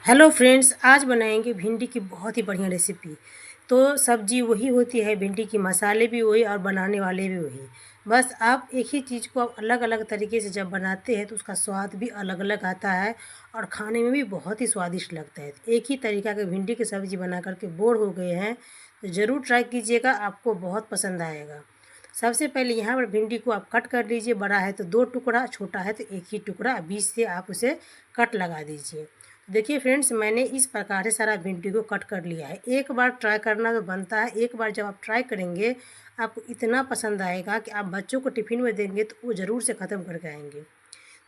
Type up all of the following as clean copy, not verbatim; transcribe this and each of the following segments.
Hello friends, आज बनाएंगे भिंडी की बहुत ही बढ़िया रेसिपी। तो सब्जी वही होती है भिंडी की, मसाले भी वही और बनाने वाले भी वही। बस आप एक ही चीज़ को आप अलग अलग तरीके से जब बनाते हैं तो उसका स्वाद भी अलग अलग आता है और खाने में भी बहुत ही स्वादिष्ट लगता है। एक ही तरीका के भिंडी की सब्ज़ी बना करके बोर हो गए हैं तो ज़रूर ट्राई कीजिएगा, आपको बहुत पसंद आएगा। सबसे पहले यहाँ पर भिंडी को आप कट कर लीजिए। बड़ा है तो 2 टुकड़ा, छोटा है तो एक ही टुकड़ा, बीच से आप उसे कट लगा दीजिए। देखिए फ्रेंड्स, मैंने इस प्रकार से सारा भिंडी को कट कर लिया है। एक बार ट्राई करना तो बनता है, एक बार जब आप ट्राई करेंगे आपको इतना पसंद आएगा कि आप बच्चों को टिफ़िन में देंगे तो वो ज़रूर से ख़त्म करके आएंगे।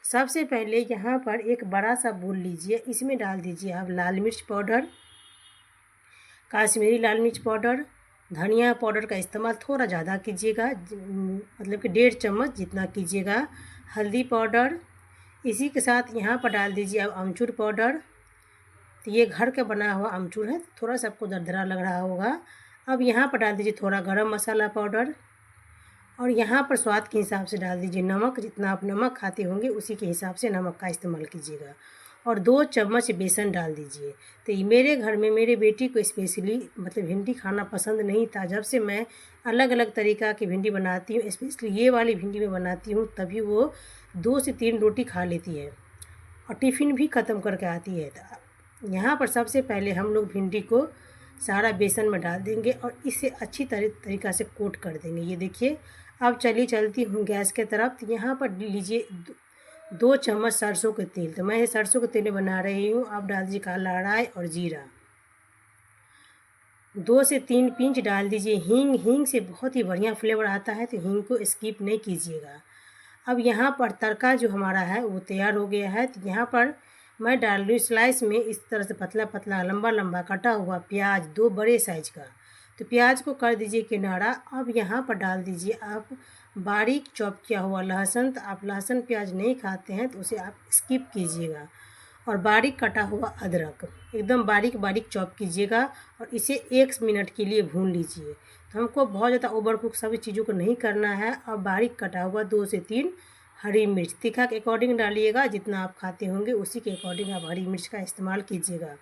सबसे पहले यहाँ पर एक बड़ा सा बोल लीजिए, इसमें डाल दीजिए आप लाल मिर्च पाउडर, काश्मीरी लाल मिर्च पाउडर, धनिया पाउडर का इस्तेमाल थोड़ा ज़्यादा कीजिएगा, मतलब कि 1.5 चम्मच जितना कीजिएगा। हल्दी पाउडर, इसी के साथ यहाँ पर डाल दीजिए आप अमचूर पाउडर। तो ये घर का बना हुआ अमचूर है, थोड़ा सा आपको दरदरा लग रहा होगा। अब यहाँ पर डाल दीजिए थोड़ा गरम मसाला पाउडर और यहाँ पर स्वाद के हिसाब से डाल दीजिए नमक। जितना आप नमक खाते होंगे उसी के हिसाब से नमक का इस्तेमाल कीजिएगा। और 2 चम्मच बेसन डाल दीजिए। तो ये मेरे घर में मेरे बेटी को स्पेशली मतलब भिंडी खाना पसंद नहीं था। जब से मैं अलग अलग तरीक़ा की भिंडी बनाती हूँ, स्पेशली ये वाली भिंडी में बनाती हूँ, तभी वो 2 से 3 रोटी खा लेती है और टिफ़िन भी ख़त्म करके आती है। यहाँ पर सबसे पहले हम लोग भिंडी को सारा बेसन में डाल देंगे और इसे अच्छी तरीक़ा से कोट कर देंगे। ये देखिए, अब चलती हूँ गैस के तरफ। तो यहाँ पर लीजिए 2 चम्मच सरसों के तेल। तो मैं सरसों के तेल में बना रही हूँ। आप डाल दीजिए काला राई और जीरा। 2 से 3 पिंच डाल दीजिए हींग। हींग से बहुत ही बढ़िया फ्लेवर आता है, तो हींग को स्किप नहीं कीजिएगा। अब यहाँ पर तड़का जो हमारा है वो तैयार हो गया है। तो यहाँ पर मैं डाल रही हूँ स्लाइस में इस तरह से पतला पतला लंबा लंबा कटा हुआ प्याज, 2 बड़े साइज का। तो प्याज को कर दीजिए किनारा। अब यहाँ पर डाल दीजिए आप बारीक चॉप किया हुआ लहसुन। तो आप लहसुन प्याज नहीं खाते हैं तो उसे आप स्किप कीजिएगा। और बारीक कटा हुआ अदरक एकदम बारीक बारीक चॉप कीजिएगा और इसे 1 मिनट के लिए भून लीजिए। तो हमको बहुत ज़्यादा ओवर कुक सभी चीज़ों को नहीं करना है। अब बारीक कटा हुआ 2 से 3 हरी मिर्च, तीखा के अकॉर्डिंग डालिएगा, जितना आप खाते होंगे उसी के अकॉर्डिंग आप हरी मिर्च का इस्तेमाल कीजिएगा।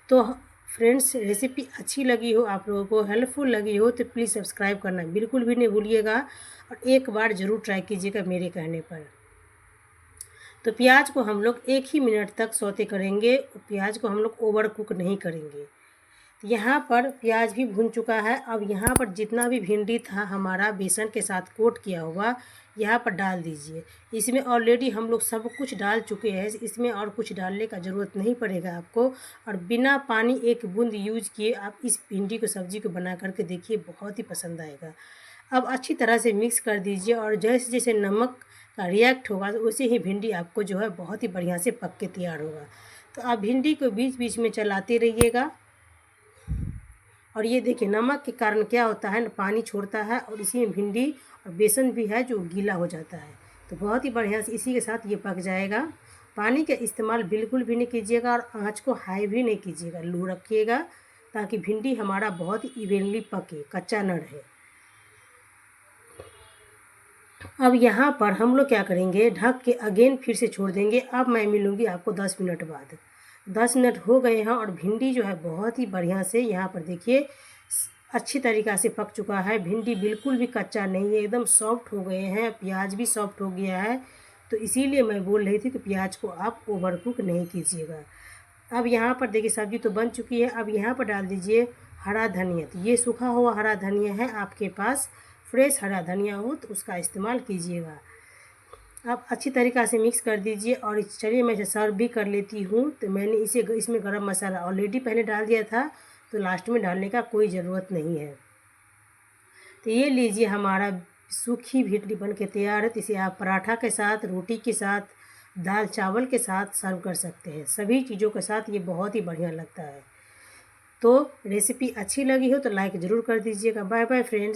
तो फ्रेंड्स, रेसिपी अच्छी लगी हो, आप लोगों को हेल्पफुल लगी हो तो प्लीज़ सब्सक्राइब करना बिल्कुल भी नहीं भूलिएगा और एक बार ज़रूर ट्राई कीजिएगा मेरे कहने पर। तो प्याज को हम लोग 1 ही मिनट तक सौते करेंगे। प्याज को हम लोग ओवर कुक नहीं करेंगे। यहाँ पर प्याज भी भून चुका है। अब यहाँ पर जितना भी भिंडी था हमारा बेसन के साथ कोट किया हुआ, यहाँ पर डाल दीजिए। इसमें ऑलरेडी हम लोग सब कुछ डाल चुके हैं, इसमें और कुछ डालने का ज़रूरत नहीं पड़ेगा आपको। और बिना पानी एक बूंद यूज किए आप इस भिंडी को सब्ज़ी को बना करके देखिए, बहुत ही पसंद आएगा। अब अच्छी तरह से मिक्स कर दीजिए और जैसे जैसे नमक का रिएक्ट होगा तो वैसे ही भिंडी आपको जो है बहुत ही बढ़िया से पक के तैयार होगा। तो आप भिंडी को बीच बीच में चलाते रहिएगा। और ये देखिए, नमक के कारण क्या होता है, पानी छोड़ता है और इसी में भिंडी और बेसन भी है जो गीला हो जाता है। तो बहुत ही बढ़िया से इसी के साथ ये पक जाएगा। पानी का इस्तेमाल बिल्कुल भी नहीं कीजिएगा और आँच को हाई भी नहीं कीजिएगा, लो रखिएगा ताकि भिंडी हमारा बहुत ही इवनली पके, कच्चा न रहे। अब यहाँ पर हम लोग क्या करेंगे, ढक के अगेन फिर से छोड़ देंगे। अब मैं मिलूँगी आपको 10 मिनट बाद। 10 मिनट हो गए हैं और भिंडी जो है बहुत ही बढ़िया से यहाँ पर देखिए अच्छी तरीक़ा से पक चुका है। भिंडी बिल्कुल भी कच्चा नहीं है, एकदम सॉफ्ट हो गए हैं, प्याज भी सॉफ्ट हो गया है। तो इसीलिए मैं बोल रही थी कि प्याज को आप ओवर कुक नहीं कीजिएगा। अब यहाँ पर देखिए सब्ज़ी तो बन चुकी है। अब यहाँ पर डाल दीजिए हरा धनिया। तो ये सूखा हुआ हरा धनिया है, आपके पास फ्रेश हरा धनिया हो तो उसका इस्तेमाल कीजिएगा। आप अच्छी तरीक़ा से मिक्स कर दीजिए और चलिए मैं इसे सर्व भी कर लेती हूँ। तो मैंने इसमें गरम मसाला ऑलरेडी पहले डाल दिया था, तो लास्ट में डालने का कोई ज़रूरत नहीं है। तो ये लीजिए, हमारा सूखी भिंडी बन के तैयार है। तो इसे आप पराठा के साथ, रोटी के साथ, दाल चावल के साथ सर्व कर सकते हैं। सभी चीज़ों के साथ ये बहुत ही बढ़िया लगता है। तो रेसिपी अच्छी लगी हो तो लाइक ज़रूर कर दीजिएगा। Bye bye friends.